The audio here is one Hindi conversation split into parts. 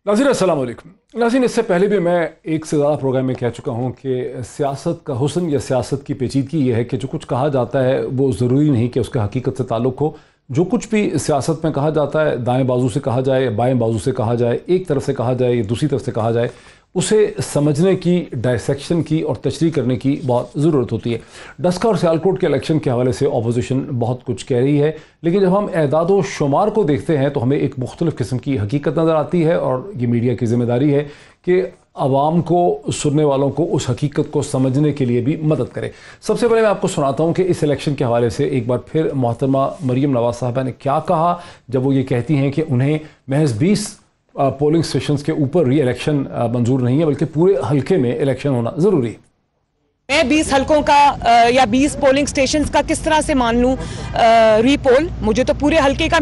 नाज़रीन अस्सलाम वालेकुम। नाज़रीन, इससे पहले भी मैं एक से ज़्यादा प्रोग्राम में कह चुका हूँ कि सियासत का हुस्न या सियासत की पेचीदगी ये है कि जो कुछ कहा जाता है वो ज़रूरी नहीं कि उसका हकीकत से ताल्लुक़ हो। जो कुछ भी सियासत में कहा जाता है, दाएं बाजू से कहा जाए, बाएं बाजू से कहा जाए, एक तरफ से कहा जाए या दूसरी तरफ से कहा जाए, उसे समझने की, डायसेक्शन की और तशरीह करने की बहुत ज़रूरत होती है। डस्का और सियालकोट के इलेक्शन के हवाले से अपोजिशन बहुत कुछ कह रही है, लेकिन जब हम एदाद व शुमार को देखते हैं तो हमें एक मुख्तलिफ़ किस्म की हकीकत नज़र आती है और ये मीडिया की ज़िम्मेदारी है कि आवाम को, सुनने वालों को उस हकीकत को समझने के लिए भी मदद करे। सबसे पहले मैं आपको सुनाता हूँ कि इस इलेक्शन के हवाले से एक बार फिर मोहतरमा मरीम नवाज़ साहबा ने क्या कहा जब वो ये कहती हैं कि उन्हें महज 20 पोलिंग स्टेशंस के ऊपर री इलेक्शन मंजूर नहीं है, बल्कि पूरे हल्के में इलेक्शन होना ज़रूरी है। मैं 20 हलकों का या 20 पोलिंग स्टेशंस का किस तरह से मान लूं रीपोल? मुझे तो पूरे हलके का,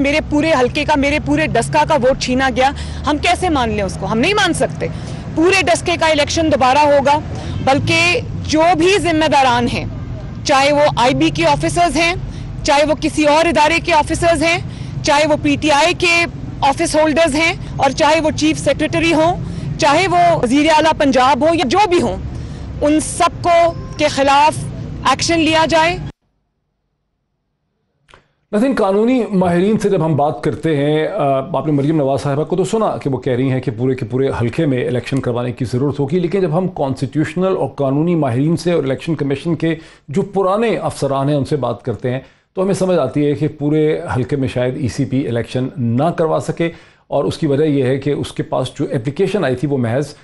मेरे पूरे डस्का का वोट छीना गया। हम कैसे मान लें उसको? हम नहीं मान सकते। पूरे डस्के का इलेक्शन दोबारा होगा, बल्कि जो भी जिम्मेदारान हैं, चाहे वो IB के ऑफिसर्स हैं, चाहे वो किसी और इदारे के ऑफिसर्स हैं, चाहे वो PTI के ऑफिस होल्डर्स हैं, और चाहे वो चीफ सेक्रेटरी हो, चाहे वो वज़ीर आला पंजाब हो, या जो भी हो, उन सबको के खिलाफ एक्शन लिया जाए। लेकिन कानूनी माहिरीन से जब हम बात करते हैं, आपने मरीम नवाज साहिबा को तो सुना कि वो कह रही हैं कि पूरे के पूरे हल्के में इलेक्शन करवाने की ज़रूरत होगी, लेकिन जब हम कॉन्स्टिट्यूशनल और कानूनी माहिरीन से और इलेक्शन कमीशन के जो पुराने अफसरान हैं उनसे बात करते हैं तो हमें समझ आती है कि पूरे हल्के में शायद ECP इलेक्शन ना करवा सके, और उसकी वजह यह है कि उसके पास जो एप्लीकेशन आई थी वो महज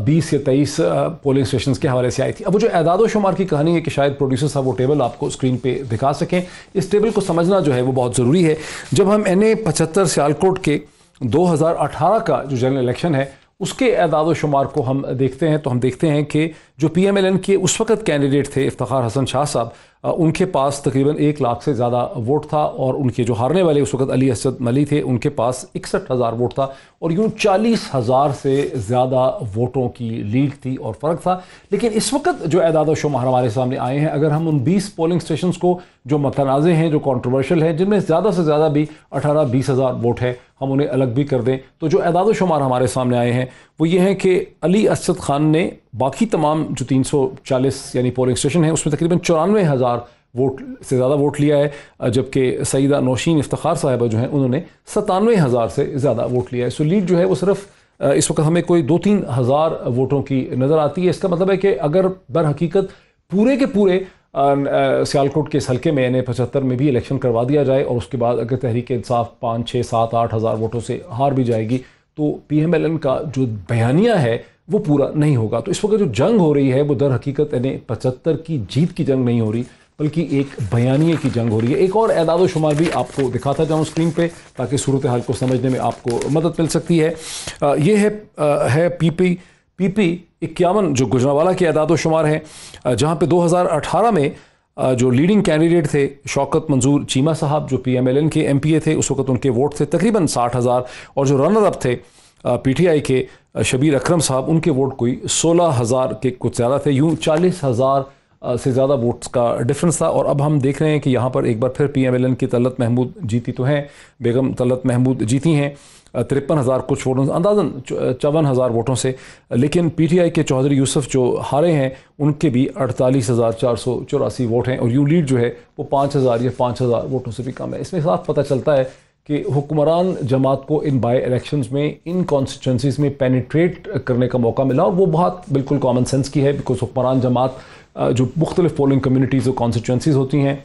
20 या 23 पोलिंग स्टेशन के हवाले से आई थी। अब वो जो एदाद व शुमार की कहानी है कि शायद प्रोड्यूसर साहब वो टेबल आपको स्क्रीन पे दिखा सकें, इस टेबल को समझना जो है वो बहुत ज़रूरी है। जब हम NA 75 सियालकोट के 2018 का जो जनरल इलेक्शन है उसके एदाद व शुमार को हम देखते हैं तो हम देखते हैं कि जो PMLN के उस वक़्त कैंडिडेट थे इफ्तिखार हसन शाह साहब, उनके पास तकरीबन 1 लाख से ज़्यादा वोट था, और उनके जो हारने वाले उस वक़्त अली असद मली थे उनके पास 61,000 वोट था, और यूँ 40,000 से ज़्यादा वोटों की लीड थी और फ़र्क था। लेकिन इस वक्त जो एदाद व शुमार हमारे सामने आए हैं, अगर हम उन 20 पोलिंग स्टेशन को जो मतनाज़े हैं, जो कॉन्ट्रोवर्शियल हैं, जिनमें ज़्यादा से ज़्यादा भी 18-20 हज़ार वोट है, हम उन्हें अलग भी कर दें, तो जो एदाद व शुमार हमारे सामने आए हैं वो ये हैं कि अली असद खान ने बाकी तमाम जो 340 यानी पोलिंग स्टेशन हैं उसमें तकरीबन 94,000 वोट से ज़्यादा वोट लिया है, जबकि सईदा नौशीन इफ्तिखार साहिबा जो हैं उन्होंने 97,000 से ज़्यादा वोट लिया है। सो लीड जो है वो सिर्फ इस वक्त हमें कोई 2-3 हज़ार वोटों की नज़र आती है। इसका मतलब है कि अगर बर हकीकत पूरे के पूरे सियालकोट के इस हल्के में NA 75 में भी इलेक्शन करवा दिया जाए, और उसके बाद अगर तहरीक इंसाफ 5, 6, 7, 8 हज़ार वोटों से हार भी जाएगी, तो PMLN का जो बयानिया है वो पूरा नहीं होगा। तो इस वक्त जो जंग हो रही है वो दर हकीकत NA 75 की जीत की जंग नहीं हो रही, बल्कि एक बयानिए की जंग हो रही है। एक और एदाद व शुमार भी आपको दिखाता जाऊँ स्क्रीन पे ताकि सूरत हाल को समझने में आपको मदद मिल सकती है। ये है PP 51 जो गुजरांवाला के एदाद व शुमार हैं, जहाँ पे 2018 में जो लीडिंग कैंडिडेट थे शौकत मंजूर चीमा साहब जो PMLN के MPA थे, उस वक्त उनके वोट थे तकरीबन 60,000, और जो रनर अप थे PTI के शबीर अकरम साहब, उनके वोट कोई 16,000 के कुछ ज़्यादा थे। यूँ 40,000 से ज़्यादा वोट्स का डिफरेंस था। और अब हम देख रहे हैं कि यहाँ पर एक बार फिर PMLN की तलत महमूद जीती तो हैं, बेगम तलत महमूद जीती हैं 53,000 कुछ वोटों से, अंदाज़न 54,000 वोटों से, लेकिन PTI के चौधरी यूसुफ जो हारे हैं उनके भी 48,484 वोट हैं, और यूँ लीड जो है वो 5,000 या 5,000 वोटों से भी कम है। इसमें साफ पता चलता है कि हुक्मरान जमात को इन बाई इलेक्शंस में, इन कॉन्स्टिट्यूंसीज़ में पेनिट्रेट करने का मौका मिला, और वो बात बिल्कुल कॉमन सेंस की है, बिकॉज हुक्मरान जमात जो मुख्तलिफ पोलिंग कम्यूनिटीज़ और कॉन्स्टिट्यूंसीज़ होती हैं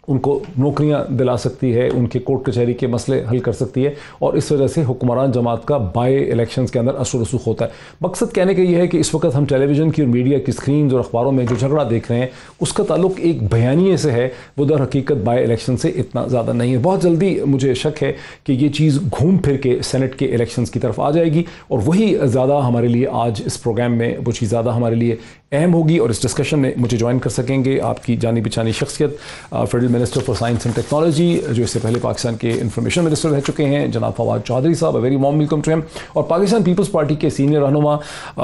उनको नौकरियां दिला सकती है, उनके कोर्ट कचहरी के मसले हल कर सकती है, और इस वजह से हुक्मरान जमात का बाय इलेक्शंस के अंदर असर रसूख होता है। मकसद कहने का ये है कि इस वक्त हम टेलीविज़न की और मीडिया की स्क्रीन और अखबारों में जो झगड़ा देख रहे हैं उसका ताल्लुक एक बयानिए से है, वो दर हकीकत बाय इलेक्शन से इतना ज़्यादा नहीं है। बहुत जल्दी मुझे शक है कि ये चीज़ घूम फिर के सेनेट के इलेक्शंस की तरफ आ जाएगी, और वही ज़्यादा हमारे लिए आज इस प्रोग्राम में वो चीज़ ज़्यादा हमारे लिए अहम होगी। और इस डिस्कशन में मुझे ज्वाइन कर सकेंगे आपकी जानी पहचानी शख्सियत federal minister for science and technology, जो इससे पहले पाकिस्तान के इंफॉर्मेशन मिनिस्टर रह चुके हैं, जनाब फवाद चौधरी साहब, very warm welcome to him. और पाकिस्तान पीपल्स पार्टी के सीनियर रहनुमा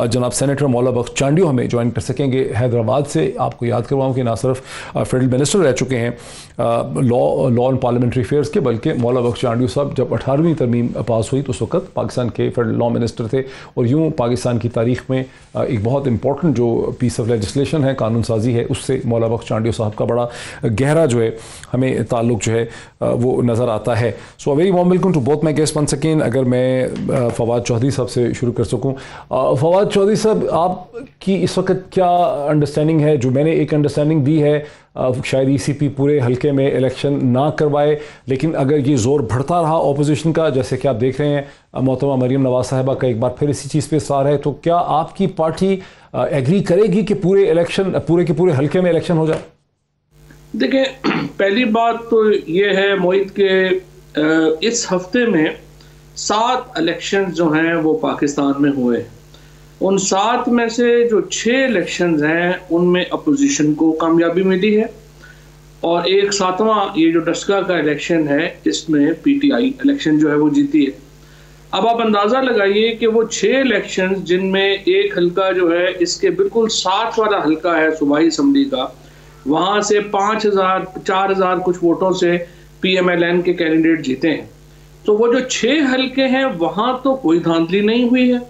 जनाब सेनेटर मौला बख्श चांडियो हमें ज्वाइन कर सकेंगे हैदराबाद से। आपको याद करवाऊँ कि ना सिर्फ फेडरल मिनिस्टर रह चुके हैं लॉ एंड पार्लियामेंट्री अफेयर्स के, बल्कि मौला बख्श चांडियो साहब जब 18वीं तरमीम पास हुई तो उस वक्त पाकिस्तान के फेडरल लॉ मिनिस्टर थे। और यूँ पाकिस्तान की तारीख में एक बहुत इंपॉर्टेंट जो पीस ऑफ लेजिस्लेशन है, कानून साजी है, उससे मौला बख्श चांडियो साहब का बड़ा गहरा जो है हमें ताल्लुक जो है वो नज़र आता है। So very warm welcome to both my guest once again. अगर मैं फवाद चौधरी साहब से शुरू कर सकूं, फवाद चौधरी साहब, आपकी इस वक्त क्या अंडरस्टैंडिंग है? जो मैंने एक अंडरस्टैंडिंग दी है शायद ECP पूरे हल्के में इलेक्शन ना करवाए, लेकिन अगर ये ज़ोर बढ़ता रहा ऑपोजिशन का, जैसे कि आप देख रहे हैं मोहतरमा मरीम नवाज साहिबा का एक बार फिर इसी चीज़ पे सवाल है, तो क्या आपकी पार्टी एग्री करेगी कि पूरे इलेक्शन पूरे के पूरे हल्के में इलेक्शन हो जाए? देखिए, पहली बात तो ये है मोहित के इस हफ्ते में 7 इलेक्शन जो हैं वो पाकिस्तान में हुए। उन 7 में से जो 6 इलेक्शंस हैं उनमें अपोजिशन को कामयाबी मिली है, और एक 7वां ये जो डस्का का इलेक्शन है इसमें PTI इलेक्शन जो है वो जीती है। अब आप अंदाज़ा लगाइए कि वो 6 इलेक्शंस जिनमें एक हल्का जो है इसके बिल्कुल साथ वाला हल्का है सूबाई असम्बली का, वहाँ से 4,000 कुछ वोटों से PMLN के कैंडिडेट जीते हैं। तो वो जो 6 हल्के हैं वहाँ तो कोई धांधली नहीं हुई है,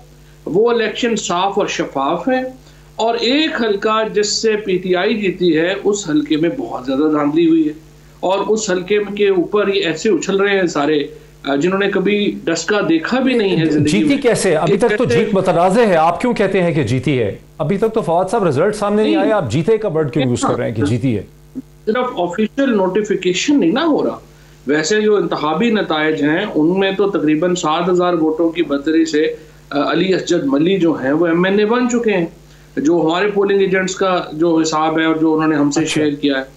वो इलेक्शन साफ और शफाफ है। और एक हल्का जिससे PTI जीती है उस हल्के में बहुत ज़्यादा धांधली हुई है, और उस हल्के के ऊपर ये ऐसे उछल रहे हैं सारे जिन्होंने कभी डस्का देखा भी नहीं है। जीती कैसे? अभी तक तो जीत मतनाज़े है। आप क्यों कहते हैं कि जीती है? अभी तक तो फवाद साहब रिजल्ट सामने नहीं आए, आप जीते का वर्ड क्यों यूज कर रहे हैं कि जीती है? सिर्फ ऑफिशियल नोटिफिकेशन नहीं ना हो रहा। वैसे जो इंतखाबी नतायज हैं उनमें तो तकरीबन 7,000 वोटों की बर्तरी से अली असजद मली जो हैं वो MNA बन चुके हैं, जो हमारे पोलिंग एजेंट्स का जो हिसाब है और जो उन्होंने हमसे शेयर किया है।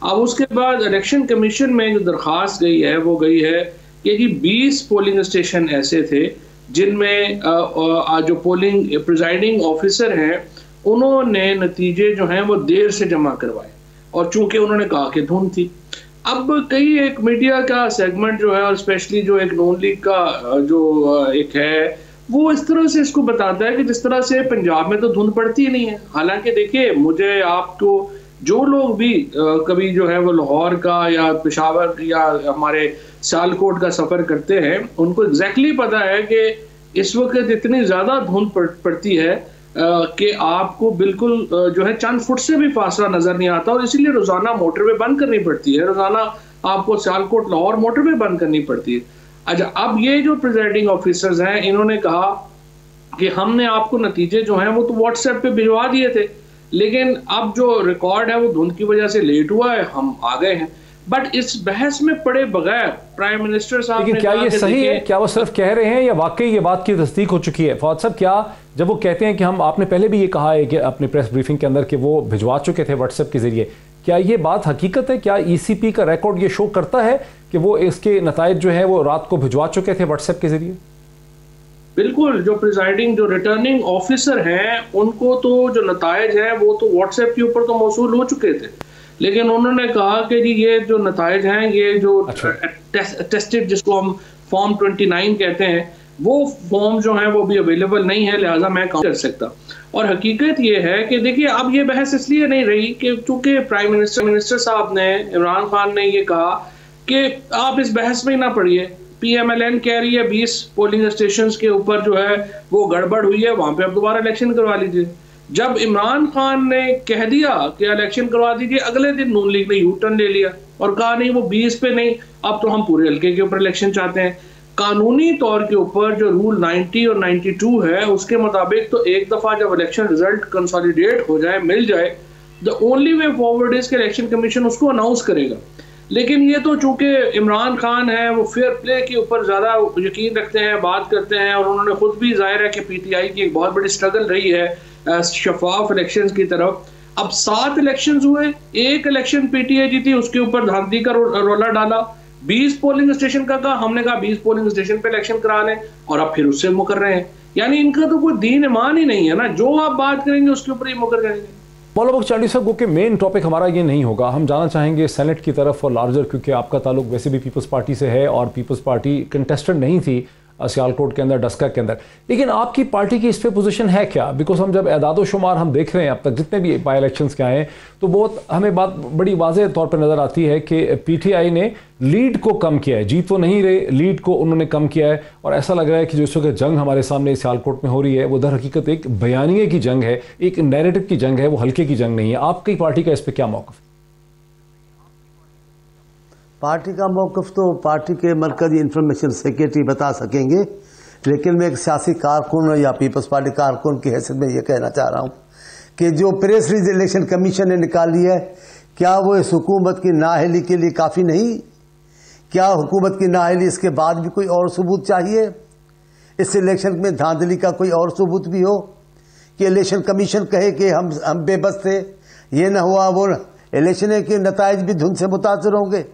अब उसके बाद इलेक्शन कमीशन में जो दरख्वास्त गई है वो गई है कि 20 पोलिंग स्टेशन ऐसे थे जिनमें जो पोलिंग प्रिजाइडिंग ऑफिसर हैं उन्होंने नतीजे जो हैं वो देर से जमा करवाए, और चूंकि उन्होंने कहा कि धुंध थी। अब कई एक मीडिया का सेगमेंट जो है, और स्पेशली जो एक नॉन लीग का जो एक है, वो इस तरह से इसको बताता है कि जिस तरह से पंजाब में तो धुंध पड़ती ही नहीं है। हालांकि देखिए, मुझे आपको जो लोग भी कभी जो है वो लाहौर का या पेशावर या हमारे सियालकोट का सफ़र करते हैं उनको एग्जैक्टली पता है कि इस वक्त इतनी ज़्यादा धुंध पड़ती है कि आपको बिल्कुल जो है चंद फुट से भी फासला नज़र नहीं आता, और इसीलिए रोज़ाना मोटरवे बंद करनी पड़ती है। रोज़ाना आपको सियालकोट लाहौर मोटरवे बंद करनी पड़ती है। अच्छा, अब ये जो प्रिजाइडिंग ऑफिसर्स हैं इन्होंने कहा कि हमने आपको नतीजे जो हैं वो तो व्हाट्सएप पे भिजवा दिए थे, लेकिन अब जो रिकॉर्ड है वो धुंध की वजह से लेट हुआ है, हम आ गए हैं। बट इस बहस में पड़े बगैर प्राइम मिनिस्टर साहब ने क्या ये सही है? क्या वो सिर्फ कह रहे हैं या वाकई ये बात की तस्दीक हो चुकी है? फवाद साहब, क्या जब वो कहते हैं कि हम, आपने पहले भी ये कहा है कि अपने प्रेस ब्रीफिंग के अंदर कि वो भिजवा चुके थे व्हाट्सएप के जरिए, क्या ये बात हकीकत है? क्या ECP का रिकॉर्ड ये शो करता है कि वो इसके नतायज जो है वो रात को भिजवा चुके थे व्हाट्सएप के जरिए? बिल्कुल, जो प्रिजाइडिंग जो रिटर्निंग ऑफिसर हैं उनको तो जो नतायज हैं वो तो व्हाट्सएप के ऊपर तो मौसूल हो चुके थे, लेकिन उन्होंने कहा कि जी ये जो नतायज हैं, ये जो टेस्टेड जिसको हम फॉर्म 29 कहते हैं, वो फॉर्म जो है वो भी अवेलेबल नहीं है, लिहाजा मैं काम कर सकता। और हकीकत ये है कि देखिए, अब ये बहस इसलिए नहीं रही कि चूंकि प्राइम मिनिस्टर साहब ने, इमरान खान ने ये कहा कि आप इस बहस में ही ना पड़िए। PMLN कह रही है 20 पोलिंग स्टेशन के ऊपर जो है वो गड़बड़ हुई है, वहां पे आप दोबारा इलेक्शन करवा लीजिए। जब इमरान खान ने कह दिया कि इलेक्शन करवा दीजिए, अगले दिन नून लीग ने यू टर्न ले लिया और कहा नहीं, वो 20 पे नहीं, अब तो हम पूरे हल्के के ऊपर इलेक्शन चाहते हैं। कानूनी तौर के ऊपर जो रूल 90 और 92 है उसके मुताबिक तो एक दफा जब इलेक्शन रिजल्ट कंसोलिडेट हो जाए, मिल जाए, the only way forward is कि इलेक्शन कमीशन उसको अनाउंस करेगा। लेकिन ये तो चूंकि इमरान खान है वो फेयर प्ले के ऊपर ज़्यादा यकीन रखते हैं, बात करते हैं, और उन्होंने खुद भी जाहिर है कि PTI की एक बहुत बड़ी स्ट्रगल रही है शफाफ इलेक्शंस की तरफ। अब 7 इलेक्शंस हुए, एक इलेक्शन PTI जीती, उसके ऊपर धांधली का रोला डाला। 20 पोलिंग स्टेशन का कहा, हमने कहा 20 पोलिंग स्टेशन पे इलेक्शन करा लें, और अब फिर उससे मुकर रहे हैं। यानी इनका तो कोई दीन ईमान ही नहीं है ना, जो आप बात करेंगे उसके ऊपर ही मुकर करेंगे। मौलाना बख्श चांडी साहब के मेन टॉपिक हमारा ये नहीं होगा, हम जाना चाहेंगे सेनेट की तरफ और लार्जर, क्योंकि आपका ताल्लुक वैसे भी पीपल्स पार्टी से है और पीपल्स पार्टी कंटेस्टेंट नहीं थी सियालकोट के अंदर, डस्का के अंदर, लेकिन आपकी पार्टी की इस पे पोजीशन है क्या? बिकॉज हम जब एदाद शुमार हम देख रहे हैं अब तक जितने भी बाई इलेक्शंस के आए हैं, तो बहुत हमें बात बड़ी वाज़ेह तौर पर नज़र आती है कि पीटीआई ने लीड को कम किया है, जीत वो नहीं रहे, लीड को उन्होंने कम किया है। और ऐसा लग रहा है कि जो इस वक्त जंग हमारे सामने सियालकोट में हो रही है वो दर हकीकत एक बयानिए की जंग है, एक नैरेटिव की जंग है, वो हल्के की जंग नहीं है। आपकी पार्टी का इस पर क्या मौक़िफ़? पार्टी का मौक़िफ़ तो पार्टी के मरकज़ी इंफॉर्मेशन सेक्रेटरी बता सकेंगे, लेकिन मैं एक सियासी कारकुन या पीपल्स पार्टी कारकुन की हैसियत में ये कहना चाह रहा हूँ कि जो प्रेस रिलीज इलेक्शन कमीशन ने निकाली है, क्या वो इस हुकूमत की नाअहली के लिए काफ़ी नहीं? क्या हुकूमत की नाअहली इसके बाद भी कोई और सबूत चाहिए? इस इलेक्शन में धांधली का कोई और सबूत भी हो कि इलेक्शन कमीशन कहे कि हम बेबस थे, ये ना हुआ वो ना। इलेक्शन के नताइज भी धुन से मुतासर होंगे,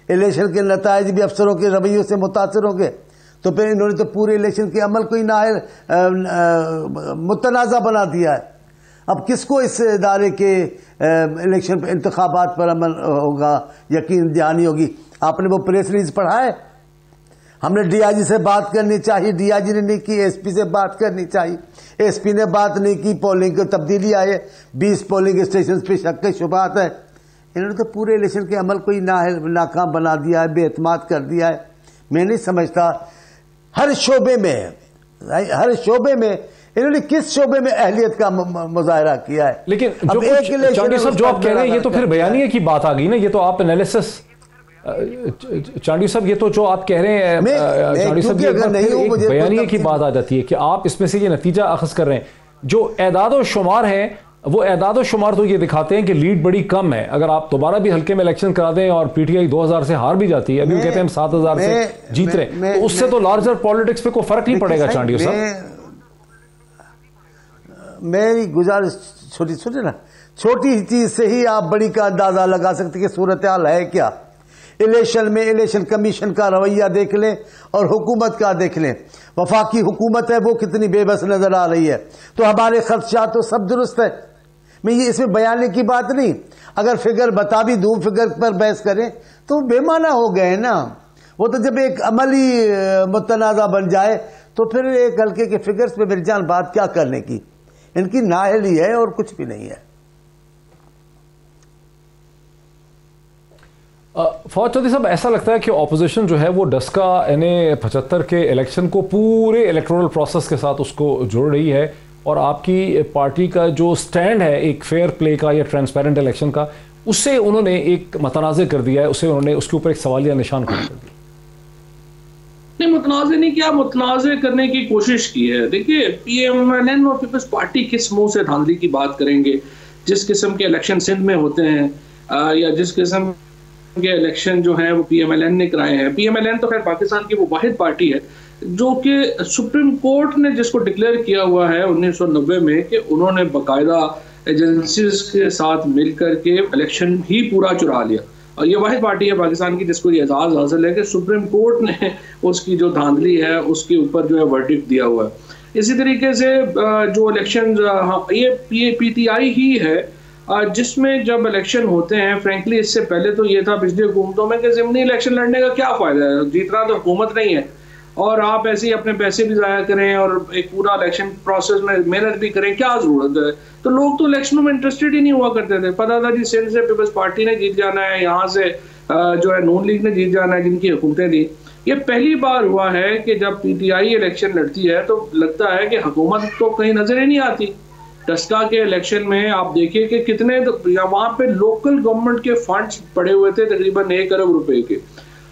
इलेक्शन के नताइज भी अफसरों के रवैयों से मुतासर होंगे, तो फिर इन्होंने तो पूरे इलेक्शन के अमल को ही मुतनाज़ा बना दिया है। अब किसको इस इदारे के इलेक्शन इंतखाबात पर अमल होगा, यकीन दहानी होगी? आपने वो प्रेस रिलीज पढ़ा है? हमने डीआईजी से बात करनी चाहिए, डीआईजी ने नहीं की। एसपी से बात करनी चाहिए, एसपी ने बात नहीं की। पोलिंग की तब्दीली आई है, 20 पोलिंग स्टेशन पे शक शुबात है। इन्होंने तो पूरे इलेक्शन के अमल को ही नाकाम बना दिया है, बेएतमाद कर दिया है। मैं नहीं समझता हर शोबे में इन्होंने किस शोबे में अहलियत का मुजाहरा किया है। लेकिन जो चांडी साहब जो आप कह रहे हैं ये तो फिर बयानिए की बात आ गई ना, ये तो आप एनालिसिस चांडी साहब, ये तो जो आप कह रहे हैं चांडी साहब, ये बयानिए की बात आ जाती है कि आप इसमें से ये नतीजा अखज़ कर रहे हैं। जो एदाद शुमार है वो एदाद शुमार तो ये दिखाते हैं कि लीड बड़ी कम है। अगर आप दोबारा भी हल्के में इलेक्शन करा दें और पीटीआई 2000 से हार भी जाती है, अभी वो कहते हैं हम 7000 से जीत रहे हैं, तो उससे तो लार्जर पॉलिटिक्स पे कोई फर्क नहीं पड़ेगा। चांडी साहब, मेरी गुजारिश छोटी चीज से ही आप बड़ी का अंदाजा लगा सकते कि सूरत हाल है क्या। इलेक्शन में इलेक्शन कमीशन का रवैया देख लें और हुकूमत का देख लें। वफाकी हुकूमत है वो कितनी बेबस नजर आ रही है, तो हमारे खर्चा तो सब दुरुस्त है। मैं ये इसमें बयाने की बात नहीं, अगर फिगर बता भी दूं, फिगर पर बहस करें तो बेमाना हो गए ना। वो तो जब एक अमली मुतनाज़ा बन जाए तो फिर एक हल्के के फिगर्स पे मेरी जान बात क्या करने की। इनकी नाअहली है और कुछ भी नहीं है। फौज चौधरी साहब, ऐसा लगता है कि ऑपोजिशन जो है वो डस्का यानी 75 के इलेक्शन को पूरे इलेक्टोरल प्रोसेस के साथ उसको जोड़ रही है, और आपकी पार्टी का जो स्टैंड है एक फेयर प्ले का या ट्रांसपेरेंट इलेक्शन का, उससे उन्होंने एक मतनाज़े कर दिया है, उससे उन्होंने उसके ऊपर एक सवालिया निशान खड़ा कर दिया। नहीं, मुतनाज़े नहीं किया, मुतनाज़े करने की कोशिश की है। देखिए, पीएमएलएन और पीपल्स पार्टी किस मुंह से धांधली की बात करेंगे? जिस किस्म के इलेक्शन सिंध में होते हैं या जिस किस्म के इलेक्शन जो हैं वो पीएमएलएन ने कराए हैं। पीएमएलएन तो खैर पाकिस्तान की वो वाहिद पार्टी है जो कि सुप्रीम कोर्ट ने जिसको डिक्लेयर किया हुआ है 1990 में कि उन्होंने बाकायदा एजेंसीज के साथ मिलकर के इलेक्शन ही पूरा चुरा लिया। और ये वाहिद पार्टी है पाकिस्तान की जिसको ये एजाज़ हासिल है कि सुप्रीम कोर्ट ने उसकी जो धांधली है उसके ऊपर जो है वर्डिक्ट दिया हुआ है। इसी तरीके से जो इलेक्शन ये पीटीआई ही है जिसमें जब इलेक्शन होते हैं, फ्रेंकली इससे पहले तो ये था पिछली हुकूमतों में कि ज़िमनी इलेक्शन लड़ने का क्या फ़ायदा है, जीतना तो हुकूमत नहीं है और आप ऐसे ही अपने पैसे भी ज़ाया करें और एक पूरा इलेक्शन प्रोसेस में मेहनत भी करें, क्या ज़रूरत है। तो लोग तो इलेक्शनों में इंटरेस्टेड ही नहीं हुआ करते थे। पता था जी सिंध से पीपल्स पार्टी ने जीत जाना है, यहाँ से जो है नून लीग ने जीत जाना है जिनकी हुकूमतें थी। ये पहली बार हुआ है कि जब पीटीआई इलेक्शन लड़ती है तो लगता है कि हुकूमत तो कहीं नजर ही नहीं आती। डस्का के इलेक्शन में आप देखिए कि कितने वहाँ पे लोकल गवर्नमेंट के फंड्स पड़े हुए थे तकरीबन 1 अरब रुपए के।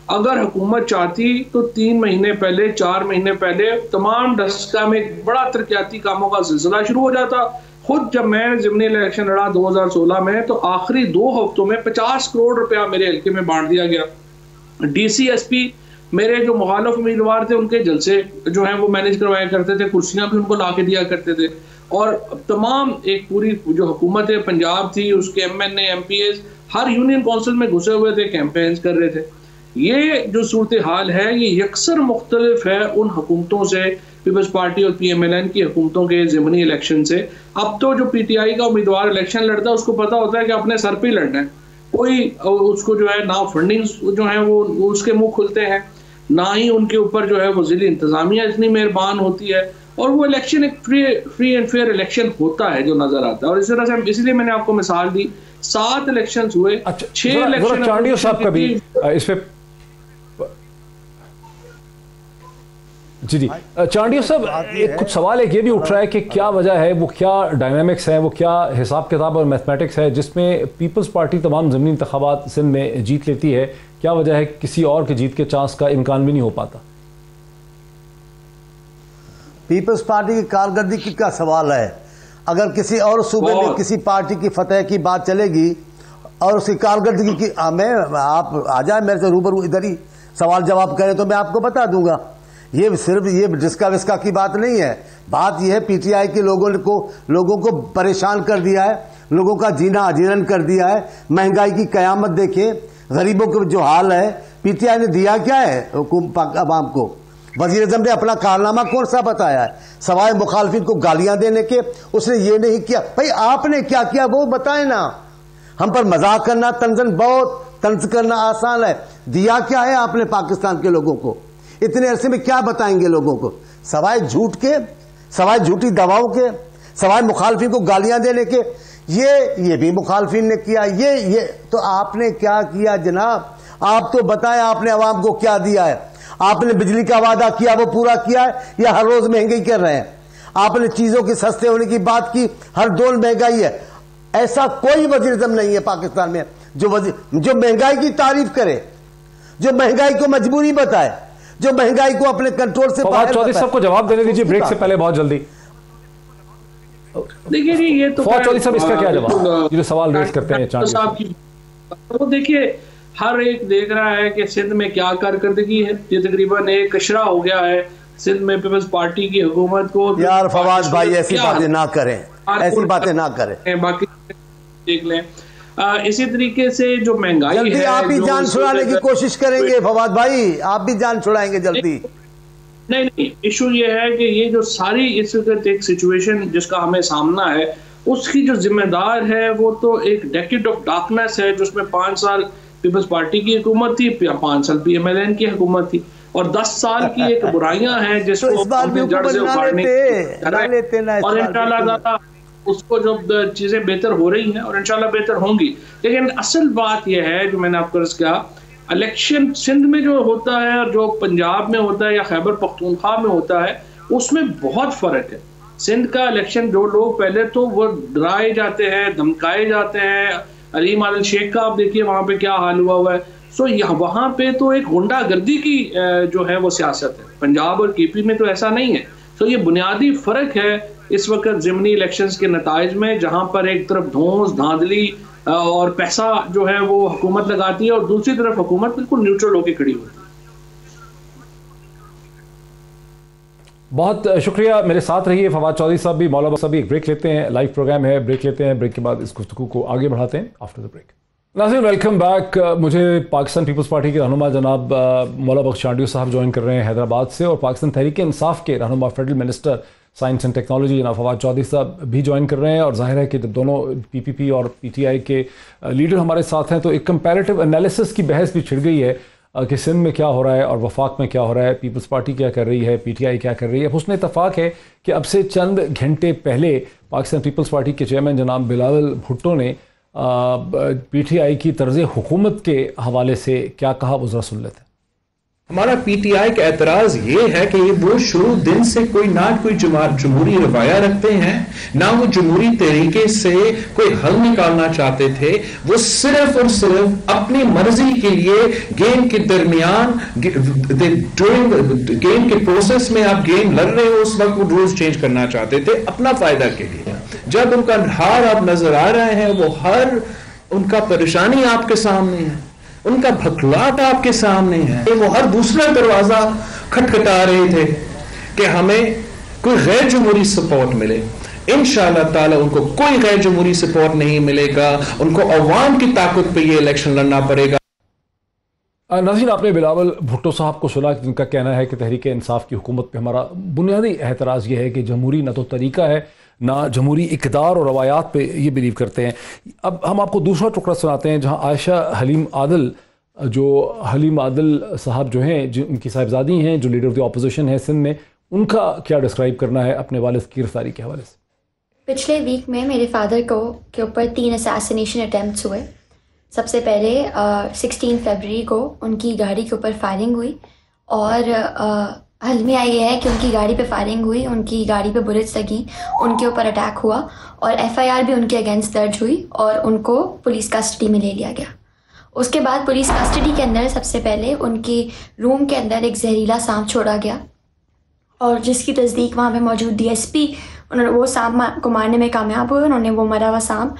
अगर हुकूमत चाहती तो 3 महीने पहले 4 महीने पहले तमाम डस्का में बड़ा तरक्याती कामों का सिलसिला शुरू हो जाता। खुद जब मैं ज़िमनी इलेक्शन लड़ा 2016 में तो आखिरी 2 हफ्तों में 50 करोड़ रुपया मेरे हल्के में बांट दिया गया। डीसीएसपी मेरे जो मुखालिफ उम्मीदवार थे उनके जलसे जो हैं वो मैनेज करवाया करते थे, कुर्सियां भी उनको ला के दिया करते थे और तमाम एक पूरी जो हुकूमत है पंजाब थी उसके एमएनए एमपीएस हर यूनियन काउंसिल में घुसे हुए थे, कैंपेन्स कर रहे थे। ये जो सूरत हाल है ये यकसर मुख्तलिफ है उन हुकूमतों से पीपल्स पार्टी और PMLN की हुकूमतों के ज़िमनी इलेक्शन से। अब तो जो PTI का उम्मीदवार इलेक्शन लड़ता है उसको पता होता है कि अपने सर पे लड़ना है, कोई उसको जो है ना फंडिंग जो है वो उसके मुंह खुलते हैं, ना ही उनके ऊपर जो है वो ज़िली इंतज़ामिया इतनी मेहरबान होती है, और वो इलेक्शन एक फ्री एंड फेयर इलेक्शन होता है जो नजर आता है। और इस तरह से इसलिए मैंने आपको मिसाल दी, 7 इलेक्शन हुए, 6 इलेक्शन चांडियो साहब का भी इस पे जी चांडियो साहब एक कुछ सवाल एक ये भी उठ रहा है कि क्या वजह है, वो क्या डायनामिक्स है, वो क्या हिसाब किताब और मैथमेटिक्स है जिसमें पीपल्स पार्टी तमाम ज़मीनी इंतखाबात सिंध में जीत लेती है, क्या वजह है किसी और के जीत के चांस का इम्कान भी नहीं हो पाता? पीपल्स पार्टी की कारकर्दगी की क्या सवाल है? अगर किसी और सूबे में किसी पार्टी की फतह की बात चलेगी और उसकी कारकर्दगी की, आप आ जाए मेरे से रूबरू इधर ही सवाल जवाब करें तो मैं आपको बता दूंगा। ये सिर्फ ये डिस्का विस्का की बात नहीं है, बात यह है PTI के लोगों को परेशान कर दिया है, लोगों का जीना अजीर्ण कर दिया है, महंगाई की कयामत देखें, गरीबों का जो हाल है। PTI ने दिया क्या है अवाम को? वजीर आज़म ने अपना कारनामा कौन सा बताया है सवाए मुखालफिन को गालियां देने के? उसने ये नहीं किया। भाई आपने क्या किया वो बताएं ना। हम पर मजाक करना तंज करना आसान है। दिया क्या है आपने पाकिस्तान के लोगों को? इतने अरसे में क्या बताएंगे लोगों को? सवाए झूठ के, सवाए झूठी दवाओं के, सवाए मुखालफिन को गालियां देने के। ये भी मुखालफिन ने किया। ये तो आपने क्या किया जनाब? आप तो बताएं आपने अवाम को क्या दिया है? आपने बिजली का वादा किया वो पूरा किया है या हर रोज महंगाई कर रहे हैं? आपने चीजों के सस्ते होने की बात की, हर दौर महंगाई है। ऐसा कोई वजीर आज़म नहीं है पाकिस्तान में जो महंगाई की तारीफ करे, जो महंगाई को मजबूरी बताए, जो महंगाई को अपने कंट्रोल से बाहर। चौधरी साहब को जवाब देने दीजिए ब्रेक से पहले बहुत जल्दी। देखिए जी, ये तो चौधरी साहब इसका क्या जवाब, जो सवाल रेज करते हैं चांडियो साहब की? वो देखिए हर एक देख रहा है कि सिंध में क्या कारकर्दगी है। ये तकरीबन एक कशरा हो गया है सिंध में पीपल्स पार्टी की हुकूमत को। यार फवाद भाई ऐसी बातें ना करें, ऐसी बातें ना करें। बाकी देख लें इसी तरीके से जो महंगाई जल्दी है, आप भी जान छुड़ाने की कोशिश करेंगे फवाद भाई, आप भी जान छुड़ाएंगे जल्दी। नहीं, इशू ये है कि ये जो सारी इस वक्त एक सिचुएशन जिसका हमें सामना है उसकी जो जिम्मेदार है वो तो एक डेकेड ऑफ डार्कनेस है, जिसमें 5 साल पीपल्स पार्टी की हुकूमत थी, 5 साल PMLN की हुकूमत थी, और 10 साल की एक बुराइयां हैं जिसको जड़ से उखाड़ने और इंशाल्लाह उसको जब चीजें बेहतर हो रही हैं और इंशाल्लाह बेहतर होंगी। लेकिन असल बात यह है जो मैंने आपको अर्ज किया, इलेक्शन सिंध में जो होता है और जो पंजाब में होता है या खैबर पख्तूनख्वा में होता है उसमें बहुत फर्क है। सिंध का इलेक्शन जो लोग पहले तो वो डराए जाते हैं, धमकाए जाते हैं। अलीम आदिल शेख का आप देखिए वहां पे क्या हाल हुआ है। सो वहां पे तो एक गुंडागर्दी की जो है वो सियासत है। पंजाब और KP में तो ऐसा नहीं है। तो ये बुनियादी फर्क है इस वक्त ज़िमनी इलेक्शंस के नताइज में, जहां पर एक तरफ धौंस धांधली और पैसा जो है वो हुकूमत लगाती है और दूसरी तरफ हुकूमत बिल्कुल न्यूट्रल होकर खड़ी होती है। बहुत शुक्रिया, मेरे साथ रहिए फवाद चौधरी साहब भी, मौला साहब भी। एक ब्रेक लेते हैं, लाइव प्रोग्राम है, ब्रेक लेते हैं, ब्रेक के बाद इस गुफ्तगू को आगे बढ़ाते हैं आफ्टर द ब्रेक। नाज़रीन वेलकम बैक। मुझे पाकिस्तान पीपल्स पार्टी के रहनुमा जनाब मौला बख्श चांडियो साहब ज्वाइन कर रहे हैं हैदराबाद से, और पाकिस्तान तहरीक इंसाफ के रहनुमा federal minister science and technology जनाब फवाद चौधरी साहब भी ज्वाइन कर रहे हैं। और जाहिर है कि जब दोनों PPP और PTI के लीडर हमारे साथ हैं तो एक कंपैरेटिव एनालिसिस की बहस भी छिड़ गई है कि सिंध में क्या हो रहा है और वफाक में क्या हो रहा है, पीपल्स पार्टी क्या कर रही है, PTI क्या कर रही है। हुस्न इत्तफाक है कि अब से चंद घंटे पहले पाकिस्तान पीपल्स पार्टी के चेयरमैन जनाब बिलावल भुट्टो ने PTI की तर्ज हुकूमत के हवाले से क्या कहा, वो ज़रा सुन लेते हैं। हमारा PTI का एतराज ये है कि वो शुरू दिन से कोई जमहूरी रवाया रखते हैं, ना वो जमहूरी तरीके से कोई हल निकालना चाहते थे। वो सिर्फ और सिर्फ अपनी मर्जी के लिए गेम के दरमियान गेम के प्रोसेस में आप गेम लड़ रहे हो उस वक्त वो रूल्स चेंज करना चाहते थे अपना फायदा के लिए। जब उनका हार आप नजर आ रहे हैं, वो हर उनका परेशानी आपके सामने है, उनका भकलाट आपके सामने है। वो हर दूसरा दरवाजा खटखटा रहे थे कि हमें कोई गैर जमहूरी सपोर्ट मिले। इंशाअल्लाह ताला उनको कोई गैर जमहूरी सपोर्ट नहीं मिलेगा, उनको अवाम की ताकत पे ये इलेक्शन लड़ना पड़ेगा। नाज़रीन, आपने बिलावल भुट्टो साहब को सुना, जिनका कहना है कि तहरीक इंसाफ की हुकूमत पे हमारा बुनियादी एतराज़ ये है कि जमहूरी ना तो तरीका है, ना जमहूरी इक़दार और रवायात पे ये बिलीव करते हैं। अब हम आपको दूसरा टुकड़ा सुनाते हैं जहाँ आयशा हलीम आदिल, जो हलीम आदिल साहब जो हैं, जो उनकी साहिबजादी हैं, जो लीडर ऑफ द अपोजिशन है सिंध में, उनका क्या डिस्क्राइब करना है अपने वालिद की गिरफ्तारी के हवाले से। पिछले वीक में मेरे फादर के ऊपर 3 असैसिनेशन अटैम्प्ट्स हुए। सबसे पहले 16 फरवरी को उनकी गाड़ी के ऊपर फायरिंग हुई और हलमिया ये है कि उनकी गाड़ी पे फायरिंग हुई, उनकी गाड़ी पे बुलेट्स लगी, उनके ऊपर अटैक हुआ और FIR भी उनके अगेंस्ट दर्ज हुई और उनको पुलिस कस्टडी में ले लिया गया। उसके बाद पुलिस कस्टडी के अंदर सबसे पहले उनके रूम के अंदर एक जहरीला सांप छोड़ा गया और जिसकी तस्दीक वहाँ पे मौजूद DSP उन्होंने वो सांप को मारने में कामयाब हुए। उन्होंने वो मरा हुआ सांप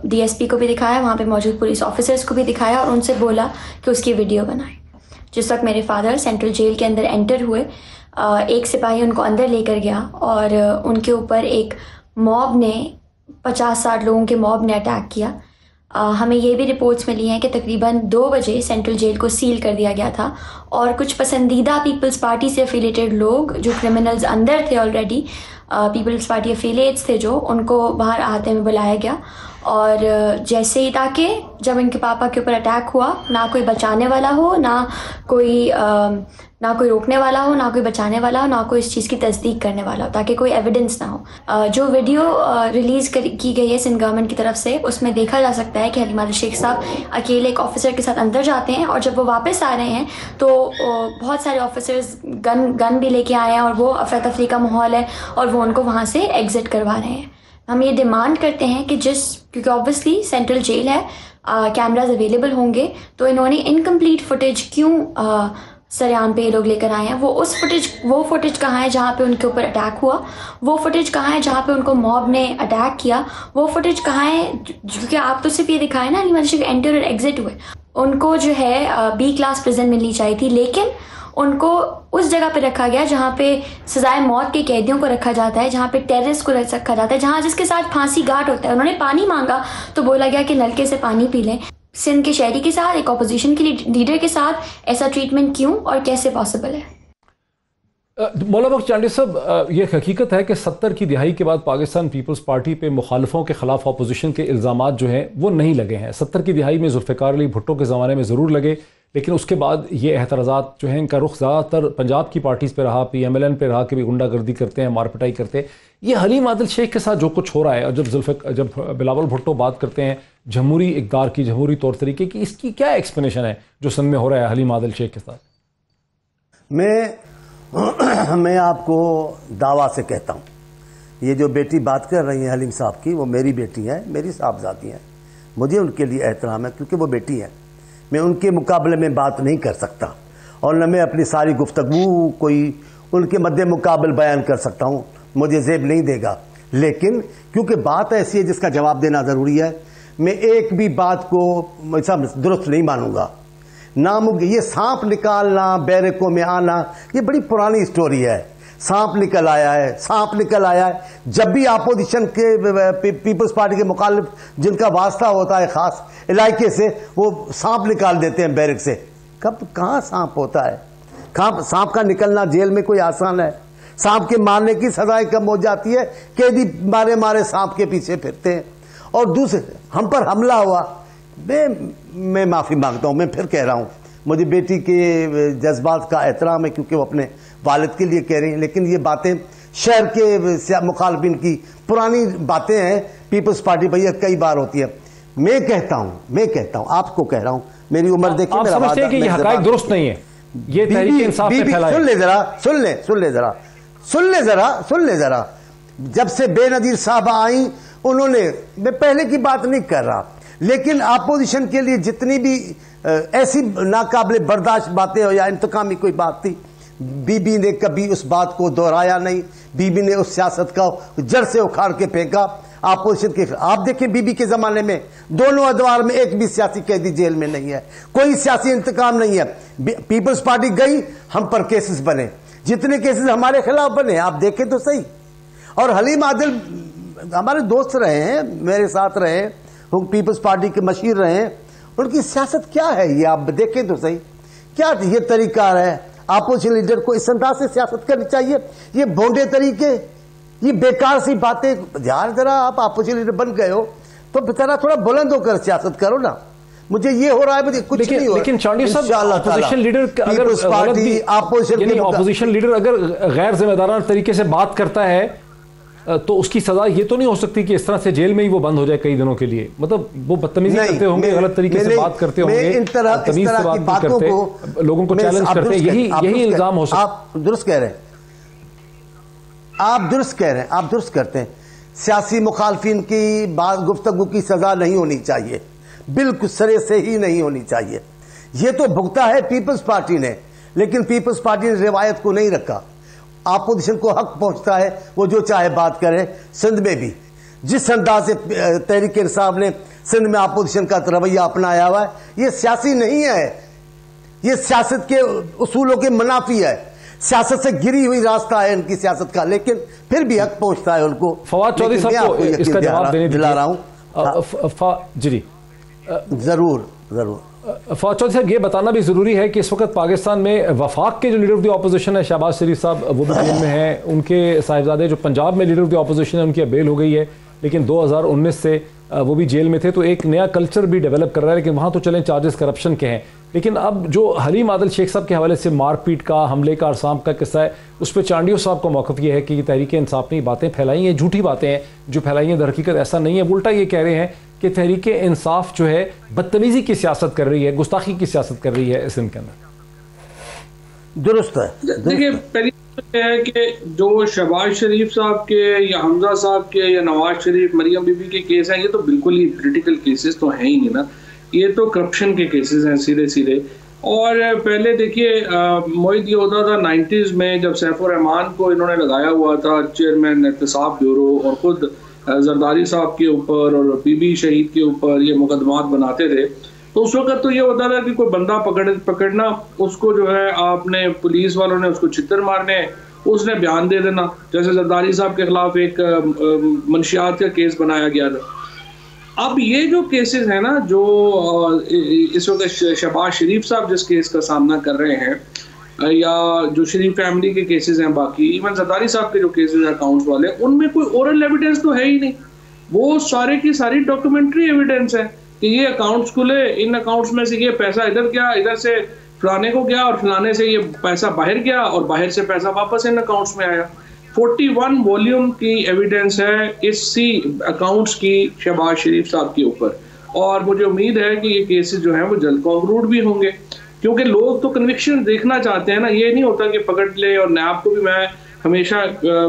DSP को भी दिखाया, वहाँ पे मौजूद पुलिस ऑफिसर्स को भी दिखाया और उनसे बोला कि उसकी वीडियो बनाए। जिस वक्त मेरे फादर सेंट्रल जेल के अंदर एंटर हुए, एक सिपाही उनको अंदर लेकर गया और उनके ऊपर एक मॉब ने 50-60 लोगों के मॉब ने अटैक किया। हमें ये भी रिपोर्ट्स मिली हैं कि तकरीबन 2 बजे सेंट्रल जेल को सील कर दिया गया था और कुछ पसंदीदा पीपल्स पार्टी से एफिलेटेड लोग जो क्रिमिनल्स अंदर थे ऑलरेडी, पीपल्स पार्टी एफिलिएट्स थे जो, उनको बाहर आते हुए बुलाया गया और जैसे ही ताकि जब इनके पापा के ऊपर अटैक हुआ, ना कोई बचाने वाला हो, ना कोई रोकने वाला हो, ना कोई बचाने वाला हो, ना कोई इस चीज़ की तस्दीक करने वाला हो, ताकि कोई एविडेंस ना हो। जो वीडियो रिलीज़ की गई है सिंध गवर्नमेंट की तरफ से, उसमें देखा जा सकता है कि हलीम आदिल शेख साहब अकेले एक ऑफिसर के साथ अंदर जाते हैं और जब वो वापस आ रहे हैं तो बहुत सारे ऑफिसर्स गन भी लेके आए हैं और वो अफरा तफरी का माहौल है और वो उनको वहाँ से एग्जिट करवा रहे हैं। हम ये डिमांड करते हैं कि क्योंकि ऑब्वियसली सेंट्रल जेल है, कैमराज अवेलेबल होंगे, तो इन्होंने इनकम्प्लीट फुटेज क्यों सरेआम पे ये लोग लेकर आए हैं। वो फुटेज कहाँ है जहाँ पे उनके ऊपर अटैक हुआ, वो फुटेज कहाँ है जहाँ पे उनको मॉब ने अटैक किया, वो फुटेज कहाँ है, क्योंकि आप तो सिर्फ ये दिखाए ना हलीम आदिल शेख एंटर और एग्जिट हुए। उनको जो है B क्लास प्रिजन मिलनी चाहिए थी, लेकिन उनको उस जगह पे रखा गया जहाँ पे सजाए मौत के कैदियों को रखा जाता है, जहाँ पे टेररिस्ट को रखा जाता है, जहाँ जिसके साथ फांसी घाट होता है। उन्होंने पानी मांगा तो बोला गया कि नलके से पानी पी लें। सिंध के शहरी के साथ, एक ऑपोजिशन के लीडर के साथ ऐसा ट्रीटमेंट क्यों और कैसे पॉसिबल है? मौला बख्श चांडी साहब, ये हकीकत है कि 70 की दिहाई के बाद पाकिस्तान पीपल्स पार्टी पे मुखालफों के खिलाफ अपोजिशन के इल्ज़ामात जो हैं वो नहीं लगे हैं। 70 की दिहाई में जुल्फ़िकार अली भुट्टो के ज़माने में ज़रूर लगे, लेकिन उसके बाद ये एतराज़ात जो हैं इनका रुख ज़्यादातर पंजाब की पार्टीज़ पे रहा, PMLN पे रहा कि भी गुंडागर्दी करते हैं, मारपिटाई करते हैं। ये हलीम आदिल शेख के साथ जो कुछ हो रहा है, और जब बिलावल भुट्टो बात करते हैं जमहूरी इक़दार की, जमहूरी तौर तरीके की, इसकी क्या एक्सप्लेनेशन है जो सिंध में हो रहा है हलीम आदिल शेख के साथ? मैं आपको दावा से कहता हूँ, ये जो बेटी बात कर रही है हलीम साहब की, वो मेरी बेटी है, मेरी साहबजादी है। मुझे उनके लिए एहतराम है क्योंकि वो बेटी है। मैं उनके मुकाबले में बात नहीं कर सकता और न मैं अपनी सारी गुफ्तगू कोई उनके मद्दे मुकाबल बयान कर सकता हूँ, मुझे ज़ेब नहीं देगा। लेकिन क्योंकि बात ऐसी है जिसका जवाब देना ज़रूरी है, मैं एक भी बात को दुरुस्त नहीं मानूंगा। नामुमकिन, ये सांप निकालना, बैरकों में आना, ये बड़ी पुरानी स्टोरी है। सांप निकल आया है, सांप निकल आया है। जब भी अपोजिशन के पीपल्स पार्टी के मुखालिफ जिनका वास्ता होता है खास इलाके से, वो सांप निकाल देते हैं बैरक से। कब कहाँ सांप होता है? सांप का निकलना जेल में कोई आसान है? सांप के मारने की सजाएं कम हो जाती है, कैदी मारे मारे सांप के पीछे फिरते हैं। और दूसरे, हम पर हमला हुआ, मैं माफ़ी मांगता हूँ। मैं फिर कह रहा हूँ, मुझे बेटी के जज्बात का एहतराम है क्योंकि वो अपने वालिद के लिए कह रही हैं, लेकिन ये बातें शहर के मुखालफिन की पुरानी बातें हैं। पीपल्स पार्टी भैया कई बार होती है। मैं कहता हूँ, आपको कह रहा हूँ, मेरी उम्र देखिए, मेरा वादा, कि ये हक़ाइक़ दुरुस्त नहीं है, ये तहरीक इंसाफ पे फैलाया। सुन ले जरा। जब से बेनजीर साहब आई, उन्होंने, मैं पहले की बात नहीं कर रहा, लेकिन अपोजिशन के लिए जितनी भी ऐसी नाकाबिले बर्दाश्त बातें हो या इंतकामी कोई बात थी, बीबी ने कभी उस बात को दोहराया नहीं। बीबी ने उस सियासत का जड़ से उखाड़ के फेंका अपोजिशन के। आप देखें, बीबी के जमाने में दोनों अदवार में एक भी सियासी कैदी जेल में नहीं है, कोई सियासी इंतकाम नहीं है। पीपल्स पार्टी गई, हम पर केसेस बने, जितने केसेस हमारे खिलाफ बने आप देखें तो सही। और हलीम आदिल हमारे दोस्त रहे हैं, मेरे साथ रहे, पीपल्स पार्टी के मशीर रहे हैं, उनकी सियासत क्या है ये आप देखें तो सही, क्या ये तरीका है अपोजिशन लीडर को इस अंदाज से सियासत करनी चाहिए? ये भोंडे तरीके, ये बेकार सी बातें। यार जरा आप अपोजिशन लीडर बन गए हो तो जरा थोड़ा बुलंद होकर सियासत करो ना। मुझे ये हो रहा है, मुझे कुछ नहीं हो रहा। लेकिन चांडिया साहब, अपोजिशन लीडर अगर गैर जिम्मेदाराना तरीके से बात करता है तो उसकी सजा ये तो नहीं हो सकती कि इस तरह से जेल में ही वो बंद हो जाए कई दिनों के लिए। मतलब वो बदतमीजी करते होंगे, गलत तरीके से बात करते होंगे, तमीज से बात करते, लोगों को चैलेंज करते, यही इल्जाम हो सकता है। आप दुरुस्त कह रहे हैं, आप दुरुस्त कह रहे हैं, आप दुरुस्त करते हैं। सियासी मुखालफिन की बात गुफ्तगू की सजा नहीं होनी चाहिए, बिल्कुल सरे से ही नहीं होनी चाहिए। ये तो भुगता है पीपल्स पार्टी ने, लेकिन पीपल्स पार्टी ने रिवायत को नहीं रखा। अपोजिशन को हक पहुंचता है वो जो चाहे बात करे। सिंध में भी जिस अंदाज से तहरीक इंसाफ ने सिंध में अपोजिशन का रवैया अपनाया हुआ है, ये सियासी नहीं है, ये सियासत के उसूलों के मुनाफी है, सियासत से गिरी हुई रास्ता है इनकी सियासत का, लेकिन फिर भी हक पहुंचता है उनको। फवाद चौधरी साहब को इसका जवाब देने दिला रहा हूं। जी जरूर जरूर। फवाद चौधरी साहब, ये बताना भी जरूरी है कि इस वक्त पाकिस्तान में वफाक के जो लीडर ऑफ द ऑपोजिशन है शहबाज शरीफ साहब, वो भी जेल में हैं। उनके साहिबजादे जो पंजाब में लीडर ऑफ द ऑपोजिशन है उनकी बेल हो गई है, लेकिन 2019 से वो भी जेल में थे। तो एक नया कल्चर भी डेवलप कर रहा है, लेकिन वहाँ तो चलें चार्जेस करप्शन के हैं। लेकिन अब जो हलीम आदिल शेख साहब के हवाले से मारपीट का, हमले का, अरसाम का किस्सा है, उस पर चांडियो साहब का मौक़िफ़ ये है कि तहरीक इंसाफ ने बातें फैलाई हैं, झूठी बातें हैं जो फैलाई हैं, दरहकीकत ऐसा नहीं है। उल्टा ये कह रहे हैं कि तहरीक इंसाफ जो है बदतमीजी की सियासत कर रही है, गुस्ताखी की सियासत कर रही है इस के अंदर। दुरुस्त है। देखिए, पहली बात है कि जो शहबाज शरीफ साहब के या हमजा साहब के या नवाज शरीफ, मरियम बीबी के केस हैं, ये तो बिल्कुल ही पॉलिटिकल केसेस तो हैं ही नहीं ना, ये तो करप्शन के केसेस हैं सीधे सीधे। और पहले देखिए मोहित ये होता था 90s में, जब सैफुर रहमान को इन्होंने लगाया हुआ था चेयरमैन एहतसाब ब्यूरो, और खुद जरदारी साहब के ऊपर और बीबी शहीद के ऊपर ये मुकदमात बनाते थे, तो उस वक्त तो ये होता था कि कोई बंदा पकड़ना, उसको जो है आपने पुलिस वालों ने उसको चित्तर मारने, उसने बयान दे देना। जैसे जरदारी साहब के खिलाफ एक मंशियात का केस बनाया गया था। अब ये जो केसेस हैं ना, जो इस वक्त शहबाज शरीफ साहब जिस केस का सामना कर रहे हैं, या जो शरीफ फैमिली के केसेस हैं, बाकी इवन जरदारी साहब के जो केसेस हैं अकाउंट्स वाले, उनमें कोई ओरल एविडेंस तो है ही नहीं। वो सारे की सारी डॉक्यूमेंट्री एविडेंस है कि ये अकाउंट्स खुले, इन अकाउंट्स में से ये पैसा इधर गया, इधर से फलाने को गया, और फलाने से ये पैसा बाहर गया, और बाहर से पैसा वापस इन अकाउंट्स में आया। 41 वॉल्यूम की एविडेंस है इसी अकाउंट्स की शहबाज शरीफ साहब के ऊपर। और मुझे उम्मीद है कि ये केसेस जो हैं वो जल्द कंक्लूड भी होंगे, क्योंकि लोग तो कन्विक्शन देखना चाहते हैं ना। ये नहीं होता कि पकड़ ले, और नैब को भी मैं हमेशा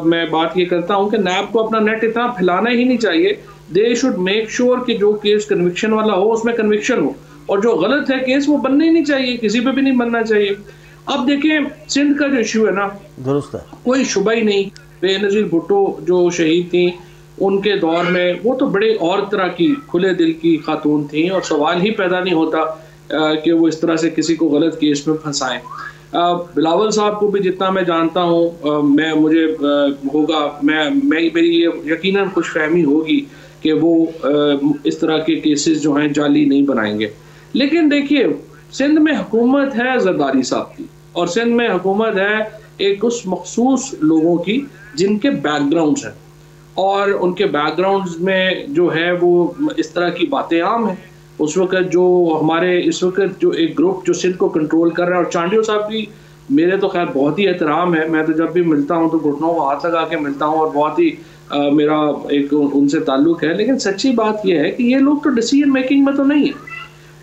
मैं बात ये करता हूँ कि नैब को अपना नेट इतना फैलाना ही नहीं चाहिए। दे शुड मेक श्योर कि जो केस कन्विक्शन वाला हो उसमें कन्विक्शन हो, और जो गलत है केस वो बनना ही नहीं चाहिए, किसी पे भी नहीं बनना चाहिए। अब देखें, सिंध का जो इशू है ना, दुरुस्त है, कोई शुबा ही नहीं। बेनज़ीर भुट्टो जो शहीद थी, उनके दौर में वो तो बड़े और तरह की खुले दिल की खातून थी, और सवाल ही पैदा नहीं होता कि वो इस तरह से किसी को गलत केस में फंसाएं। बिलावल साहब को भी जितना मैं जानता हूँ, मेरी ये यकीनन खुशफहमी होगी कि वो इस तरह के केसेस जो हैं जाली नहीं बनाएंगे। लेकिन देखिए, सिंध में हुकूमत है जरदारी साहब की, और सिंध में हुकूमत है एक उस मखसूस लोगों की जिनके बैकग्राउंड्स हैं, और उनके बैकग्राउंड्स में जो है वो इस तरह की बातें आम हैं। उस वक्त जो हमारे इस वक्त जो एक ग्रुप जो सिंध को कंट्रोल कर रहा है, और चांडियो साहब की मेरे तो खैर बहुत ही एहतराम है, मैं तो जब भी मिलता हूँ तो घुटनों को हाथ लगा के मिलता हूँ, और बहुत ही मेरा एक उनसे ताल्लुक है। लेकिन सच्ची बात यह है कि ये लोग तो डिसीजन मेकिंग में तो नहीं है,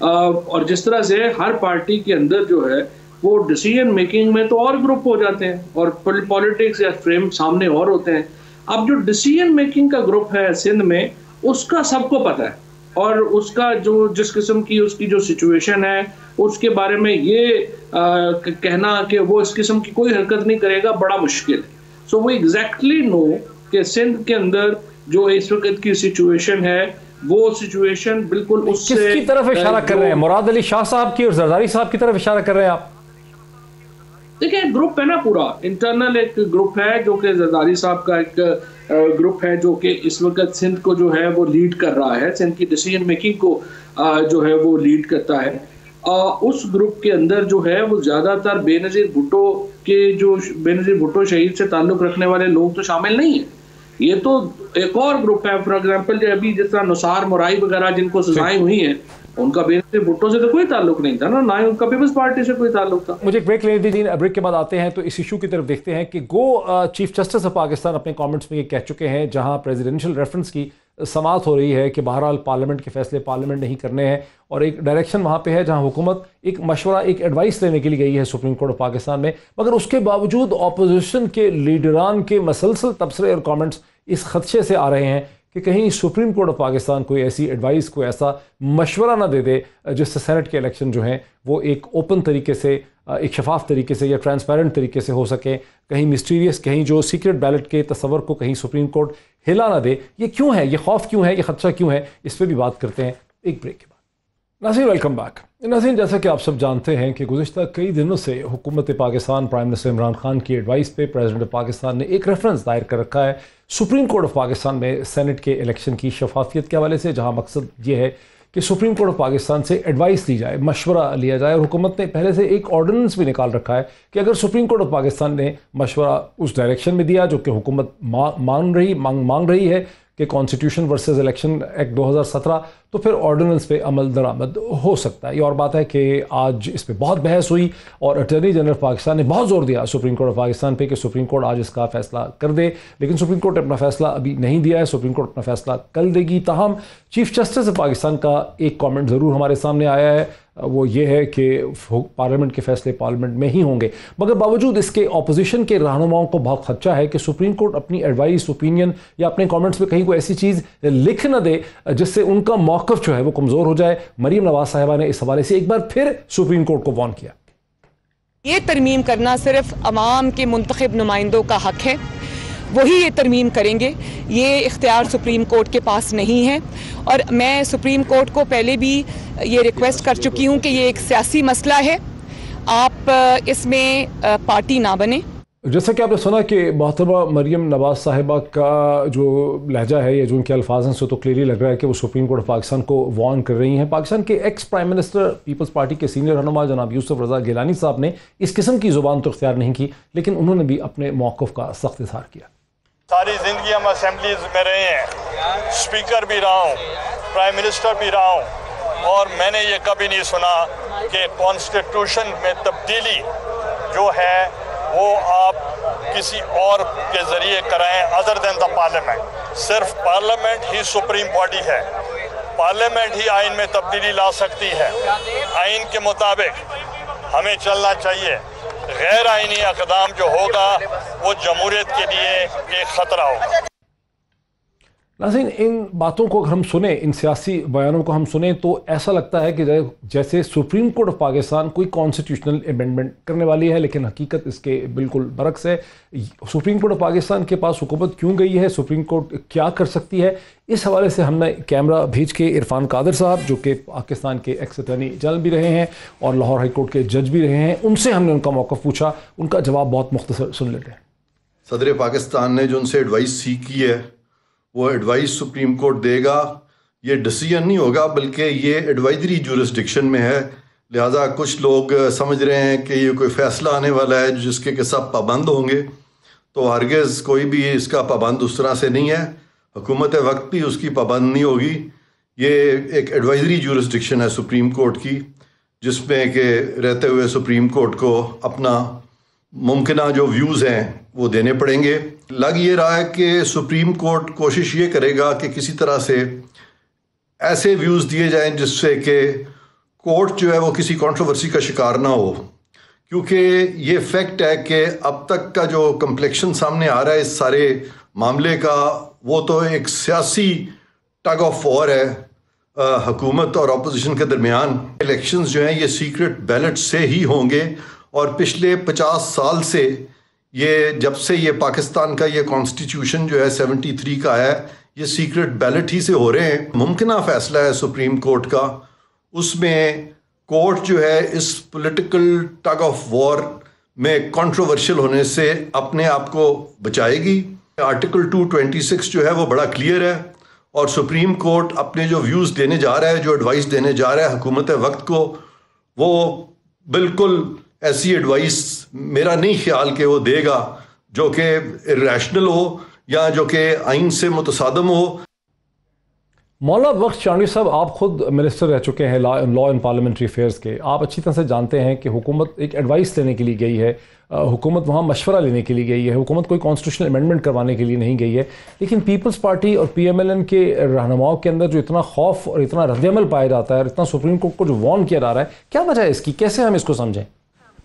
और जिस तरह से हर पार्टी के अंदर जो है वो डिसीजन मेकिंग में तो और ग्रुप हो जाते हैं, और पॉलिटिक्स या फ्रेम सामने और होते हैं। अब जो डिसीजन मेकिंग का ग्रुप है सिंध में, उसका सबको पता है, और उसका जो जिस किस्म की उसकी जो सिचुएशन है उसके बारे में ये कहना कि वो इस किस्म की कोई हरकत नहीं करेगा बड़ा मुश्किल है। सो वो एग्जैक्टली नो कि सिंध के अंदर जो इस वक्त की सिचुएशन है, वो सिचुएशन बिल्कुल उससे किसकी तरफ इशारा कर रहे हैं? मुराद अली शाह साहब की और जरदारी साहब की तरफ इशारा कर रहे हैं आप? देखिए एक ग्रुप है ना, पूरा इंटरनल एक ग्रुप है जो कि जरदारी साहब का एक ग्रुप है जो कि इस वक्त सिंध को जो है वो लीड कर रहा है, सिंध की डिसीजन मेकिंग को जो है वो लीड करता है। उस ग्रुप के अंदर जो है वो ज़्यादातर बेनज़ीर भुट्टो शहीद से ताल्लुक़ रखने वाले लोग तो शामिल नहीं है। ये तो एक और ग्रुप है, फॉर एग्जांपल जो अभी जिस तरह नुसार मुराई वगैरह जिनको सजाएं हुई हैं, उनका बेनज़ीर भुट्टो से तो कोई ताल्लुक नहीं था ना ही उनका पीपल्स पार्टी से कोई ताल्लुक था। मुझे एक ब्रेक लेने दीजिए, ब्रेक के बाद आते हैं तो इस इशू की तरफ देखते हैं कि चीफ जस्टिस ऑफ पाकिस्तान अपने कमेंट्स में ये कह चुके हैं, जहां प्रेसिडेंशियल रेफरेंस की समाअत हो रही है कि बहरहाल पार्लियामेंट के फैसले पार्लियामेंट नहीं करने हैं, और एक डायरेक्शन वहाँ पे है जहाँ हुकूमत एक मशवरा, एक एडवाइस लेने के लिए गई है सुप्रीम कोर्ट ऑफ पाकिस्तान में। मगर उसके बावजूद अपोजिशन के लीडरान के मसलसल तबसरे और कमेंट्स इस खदशे से आ रहे हैं कि कहीं सुप्रीम कोर्ट ऑफ पाकिस्तान कोई ऐसी एडवाइस, कोई ऐसा मशवरा ना दे दे जिससे सेनेट के इलेक्शन जो हैं वो एक ओपन तरीके से, एक शफाफ तरीके से या ट्रांसपेरेंट तरीके से हो सके, कहीं मिस्टीरियस, कहीं जो सीक्रेट बैलेट के तस्वर को कहीं सुप्रीम कोर्ट हिला ना दे। ये क्यों है, ये खौफ क्यों है, ये खदशा क्यों है, इस पर भी बात करते हैं एक ब्रेक के बाद। नाज़रीन वेलकम बैक। नाज़रीन, जैसा कि आप सब जानते हैं कि गुज़िश्ता कई दिनों से हुकूमत पाकिस्तान, प्राइम मिनिस्टर इमरान खान की एडवाइस पे प्रेसिडेंट ऑफ पाकिस्तान ने एक रेफरेंस दायर कर रखा है सुप्रीम कोर्ट ऑफ पाकिस्तान में सेनेट के इलेक्शन की शफाफियत के हवाले से, जहां मकसद ये है कि सुप्रीम कोर्ट ऑफ पाकिस्तान से एडवाइस ली जाए, मशवरा लिया जाए। और हुकूमत ने पहले से एक ऑर्डिनेंस भी निकाल रखा है कि अगर सुप्रीम कोर्ट ऑफ पाकिस्तान ने मशवरा उस डायरेक्शन में दिया जो कि हुकूमत मांग रही है कि कॉन्स्टिट्यूशन वर्सेस इलेक्शन एक्ट 2017, तो फिर ऑर्डिनेंस पे अमल दरामद हो सकता है। ये और बात है कि आज इस पे बहुत बहस हुई और अटॉर्नी जनरल पाकिस्तान ने बहुत जोर दिया सुप्रीम कोर्ट ऑफ पाकिस्तान पे कि सुप्रीम कोर्ट आज इसका फैसला कर दे, लेकिन सुप्रीम कोर्ट ने अपना फैसला अभी नहीं दिया है। सुप्रीम कोर्ट अपना फैसला कल देगी। ताहम चीफ जस्टिस ऑफ पाकिस्तान का एक कॉमेंट ज़रूर हमारे सामने आया है, वो ये है कि पार्लियामेंट के फैसले पार्लियामेंट में ही होंगे। मगर बावजूद इसके अपोजिशन के रहनुमाओं को बहुत खदशा है कि सुप्रीम कोर्ट अपनी एडवाइस, ओपिनियन या अपने कमेंट्स में कहीं कोई ऐसी चीज़ लिख न दे जिससे उनका मौक़िफ़ जो है वो कमज़ोर हो जाए। मरीम नवाज साहिबा ने इस हवाले से एक बार फिर सुप्रीम कोर्ट को वार्न किया। ये तरमीम करना सिर्फ अवाम के मुंतखब नुमाइंदों का हक है, वही ये तरमीम करेंगे। ये इख्तियार सुप्रीम कोर्ट के पास नहीं है। और मैं सुप्रीम कोर्ट को पहले भी ये रिक्वेस्ट कर चुकी हूँ कि ये एक सियासी मसला है, आप इसमें पार्टी ना बने। जैसा कि आपने सुना कि मोहतरमा मरीम नवाज साहिबा का जो लहजा है या जो उनके अल्फाज हैं, सो तो क्लियरली लग रहा है कि वो सुप्रीम कोर्ट ऑफ पाकिस्तान को वार्न कर रही हैं। पाकिस्तान के ex prime minister, Peoples Party के सीनियर रहनुमा जनाब यूसुफ रज़ा गिलानी साहब ने इस किस्म की ज़ुबान तो इख्तियार नहीं की, लेकिन उन्होंने भी अपने मौक़िफ़ का सख्त इज़हार किया। सारी ज़िंदगी हम असेंबलीज में रहे हैं, स्पीकर भी रहा हूँ, प्राइम मिनिस्टर भी रहा हूँ, और मैंने ये कभी नहीं सुना कि कॉन्स्टिट्यूशन में तब्दीली जो है वो आप किसी और के ज़रिए कराएं अदर देन द पार्लियामेंट। सिर्फ पार्लियामेंट ही सुप्रीम बॉडी है, पार्लियामेंट ही आइन में तब्दीली ला सकती है। आइन के मुताबिक हमें चलना चाहिए। गैर आइनी अक़दाम जो होगा वो जमहूरियत के लिए एक ख़तरा होगा। नाज़रीन, इन बातों को अगर हम सुने, इन सियासी बयानों को हम सुने, तो ऐसा लगता है कि जैसे सुप्रीम कोर्ट ऑफ पाकिस्तान कोई कॉन्स्टिट्यूशनल अमेंडमेंट करने वाली है, लेकिन हकीकत इसके बिल्कुल बरक्स है। सुप्रीम कोर्ट ऑफ पाकिस्तान के पास हुकूमत क्यों गई है, सुप्रीम कोर्ट क्या कर सकती है, इस हवाले से हमने कैमरा भेज के इरफान कादर साहब, जो कि पाकिस्तान के एक्स अटॉर्नी जनरल भी रहे हैं और लाहौर हाई कोर्ट के जज भी रहे हैं, उनसे हमने उनका मौक़िफ़ पूछा। उनका जवाब बहुत मुख्तसर सुन लेते हैं। सदर पाकिस्तान ने जो उनसे एडवाइस सीखी है वो एडवाइस सुप्रीम कोर्ट देगा। ये डिसीजन नहीं होगा बल्कि ये एडवाइजरी जुरिस्डिक्शन में है, लिहाजा कुछ लोग समझ रहे हैं कि ये कोई फ़ैसला आने वाला है जिसके के सब पाबंद होंगे, तो हरगिज़ कोई भी इसका पाबंद उस तरह से नहीं है। हुकूमत वक्त भी उसकी पाबंद नहीं होगी। ये एक एडवाइजरी जुरिस्डिक्शन है सुप्रीम कोर्ट की, जिसमें कि रहते हुए सुप्रीम कोर्ट को अपना मुमकिना जो व्यूज़ हैं वो देने पड़ेंगे। लग ये रहा है कि सुप्रीम कोर्ट कोशिश ये करेगा कि किसी तरह से ऐसे व्यूज़ दिए जाएं जिससे कि कोर्ट जो है वो किसी कंट्रोवर्सी का शिकार ना हो, क्योंकि ये फैक्ट है कि अब तक का जो कम्प्लेक्शन सामने आ रहा है इस सारे मामले का, वो तो एक सियासी टग ऑफ वॉर है हुकूमत और अपोजिशन के दरमियान। इलेक्शंस जो हैं ये सीक्रेट बैलेट से ही होंगे, और पिछले 50 साल से ये जब से ये पाकिस्तान का ये कॉन्स्टिट्यूशन जो है 73 का है, ये सीक्रेट बैलेट ही से हो रहे हैं। मुमकिना फ़ैसला है सुप्रीम कोर्ट का, उसमें कोर्ट जो है इस पॉलिटिकल टग ऑफ वॉर में कंट्रोवर्शियल होने से अपने आप को बचाएगी। आर्टिकल 226 जो है वो बड़ा क्लियर है और सुप्रीम कोर्ट अपने जो व्यूज़ देने जा रहा है, जो एडवाइस देने जा रहा है हुकूमत वक्त को, वो बिल्कुल ऐसी एडवाइस मेरा नहीं ख्याल कि वो देगा जो कि इर्रेशनल हो या जो कि आइन से मुतसादम हो। मौलाना बख्श चांडी साहब, आप खुद मिनिस्टर रह चुके हैं लॉ एंड पार्लियामेंट्री अफेयर्स के। आप अच्छी तरह से जानते हैं कि हुकूमत एक एडवाइस लेने के लिए गई है, हुकूमत वहाँ मशवरा लेने के लिए गई है, हुकूमत कोई कॉन्स्टिट्यूशनल अमेंडमेंट करवाने के लिए नहीं गई है। लेकिन पीपल्स पार्टी और PMLN के रहनुमाओं के अंदर जो इतना खौफ और इतना रद्दअमल पाया जाता है और इतना सुप्रीम कोर्ट को जो वार्न किया जा रहा है, क्या वजह है इसकी? कैसे हम इसको समझें?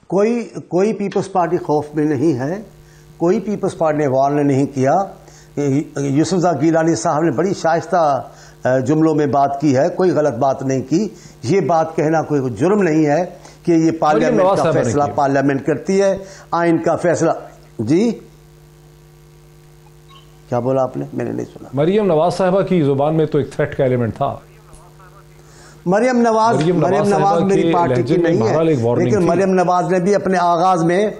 कोई पीपल्स पार्टी खौफ में नहीं है, कोई पीपल्स पार्टी ने वार्न नहीं किया। यूसुफ गिलानी साहब ने बड़ी शाइस्ता जुमलों में बात की है, कोई गलत बात नहीं की। ये बात कहना कोई जुर्म नहीं है कि ये पार्लियामेंट का फैसला पार्लियामेंट करती है, आइन का फैसला। जी क्या बोला आपने? मैंने नहीं सुना। मरियम नवाज साहिबा की जुबान में तो एक थ्रेट का एलिमेंट था। मरियम नवाज मेरी पार्टी की नहीं है, लेकिन मरियम नवाज ने भी अपने आगाज में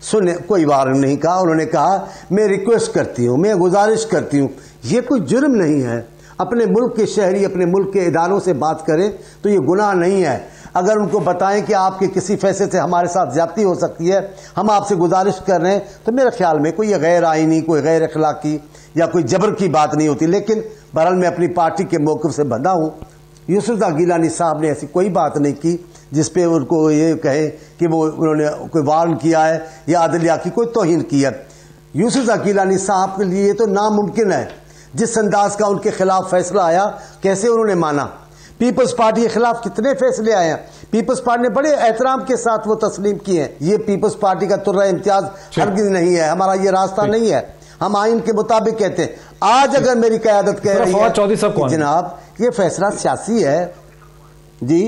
सुने कोई वार्निंग नहीं कहा। उन्होंने कहा मैं रिक्वेस्ट करती हूँ, मैं गुजारिश करती हूँ। ये कोई जुर्म नहीं है। अपने मुल्क के शहरी अपने मुल्क के इदारों से बात करें तो ये गुनाह नहीं है। अगर उनको बताएं कि आपके किसी फैसले से हमारे साथ ज्यादती हो सकती है, हम आपसे गुजारिश कर रहे हैं, तो मेरे ख्याल में कोई गैर आईनी, कोई गैर अखलाकी या कोई जबर की बात नहीं होती। लेकिन बहरहाल मैं अपनी पार्टी के मौक़िफ़ से बंधा हूँ। यूसुफ गिलानी साहब ने ऐसी कोई बात नहीं की जिसपे उनको ये कहे कि वो उन्होंने कोई वार्न किया है या अदलिया की कोई तौहीन की है। यूसुफ गिलानी साहब के लिए तो नामुमकिन है। जिस अंदाज का उनके खिलाफ फैसला आया, कैसे उन्होंने माना। पीपल्स पार्टी के खिलाफ कितने फैसले आए हैं, पीपल्स पार्टी ने बड़े एहतराम के साथ वो तस्लीम किए हैं। ये पीपल्स पार्टी का तुर्रा इम्तियाज हरगिज़ नहीं है, हमारा ये रास्ता नहीं है। हम आइन के मुताबिक कहते हैं। आज अगर मेरी क़यादत कह रही है कि जनाब ये फैसला सियासी है, जी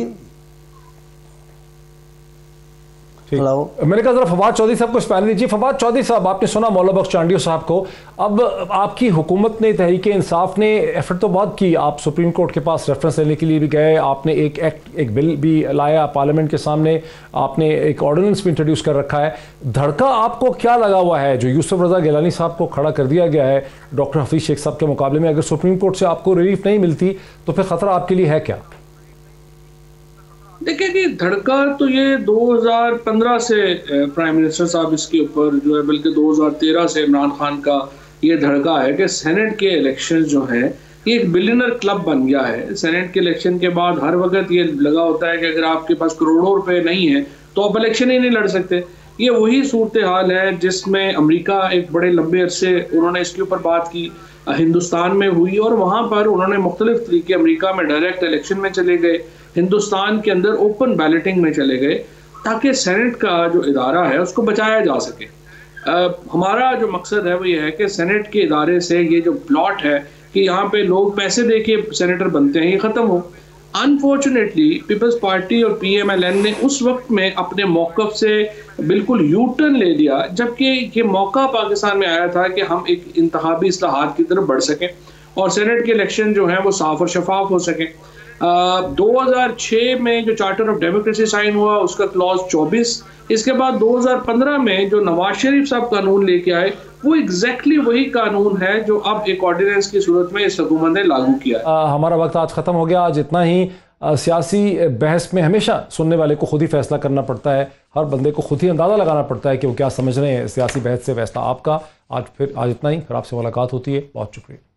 मैंने कहा जरा फवाद चौधरी साहब को स्पैन दीजिए। फवाद चौधरी साहब, आपने सुना मौलाना बख्श चांडी साहब को। अब आपकी हुकूमत ने, तहरीक इंसाफ ने एफर्ट तो बहुत की, आप सुप्रीम कोर्ट के पास रेफरेंस लेने के लिए भी गए, आपने एक बिल भी लाया पार्लियामेंट के सामने, आपने एक ऑर्डिनेंस भी इंट्रोड्यूस कर रखा है। धड़का आपको क्या लगा हुआ है जो यूसुफ रजा गिलानी साहब को खड़ा कर दिया गया है डॉक्टर हफीज शेख साहब के मुकाबले में? अगर सुप्रीम कोर्ट से आपको रिलीफ नहीं मिलती तो फिर खतरा आपके लिए है क्या? देखिए कि धड़का तो ये 2015 से प्राइम मिनिस्टर साहब इसके ऊपर जो है, बल्कि 2013 से इमरान खान का ये धड़का है कि सेनेट के इलेक्शन जो है ये एक बिलियनर क्लब बन गया है। सेनेट के इलेक्शन के बाद हर वक्त ये लगा होता है कि अगर आपके पास करोड़ों रुपए नहीं है तो आप इलेक्शन ही नहीं लड़ सकते। ये वही सूरत हाल है जिसमें अमेरिका एक बड़े लंबे अरसे उन्होंने इसके ऊपर बात की, हिंदुस्तान में हुई और वहाँ पर उन्होंने मुख्तलिफ तरीके, अमेरिका में डायरेक्ट इलेक्शन में चले गए, हिंदुस्तान के अंदर ओपन बैलेटिंग में चले गए, ताकि सेनेट का जो इदारा है उसको बचाया जा सके। हमारा जो मकसद है वो ये है कि सेनेट के इदारे से ये जो प्लॉट है कि यहाँ पे लोग पैसे दे के सेनेटर बनते हैं, ये ख़त्म हो। अनफॉर्चुनेटली पीपल्स पार्टी और PMLN ने उस वक्त में अपने मौक़िफ़ से बिल्कुल यू टर्न ले लिया, जबकि ये मौका पाकिस्तान में आया था कि हम एक इंतखाबी इस्लाहात की तरफ बढ़ सकें और सेनेट के इलेक्शन जो हैं वो साफ और शफाफ हो सकें। 2006 में जो चार्टर ऑफ डेमोक्रेसी साइन हुआ उसका क्लॉज 24, इसके बाद 2015 में जो नवाज शरीफ साहब कानून लेके आए वो एग्जैक्टली वही कानून है जो अब एक ऑर्डिनेंस की सूरत में इस हुकूमत ने लागू किया। हमारा वक्त आज ख़त्म हो गया। आज इतना ही। सियासी बहस में हमेशा सुनने वाले को खुद ही फैसला करना पड़ता है, हर बंदे को खुद ही अंदाज़ा लगाना पड़ता है कि वो क्या समझ रहे हैं सियासी बहस से। फैसला आपका। आज इतना ही। फिर आपसे मुलाकात होती है। बहुत शुक्रिया।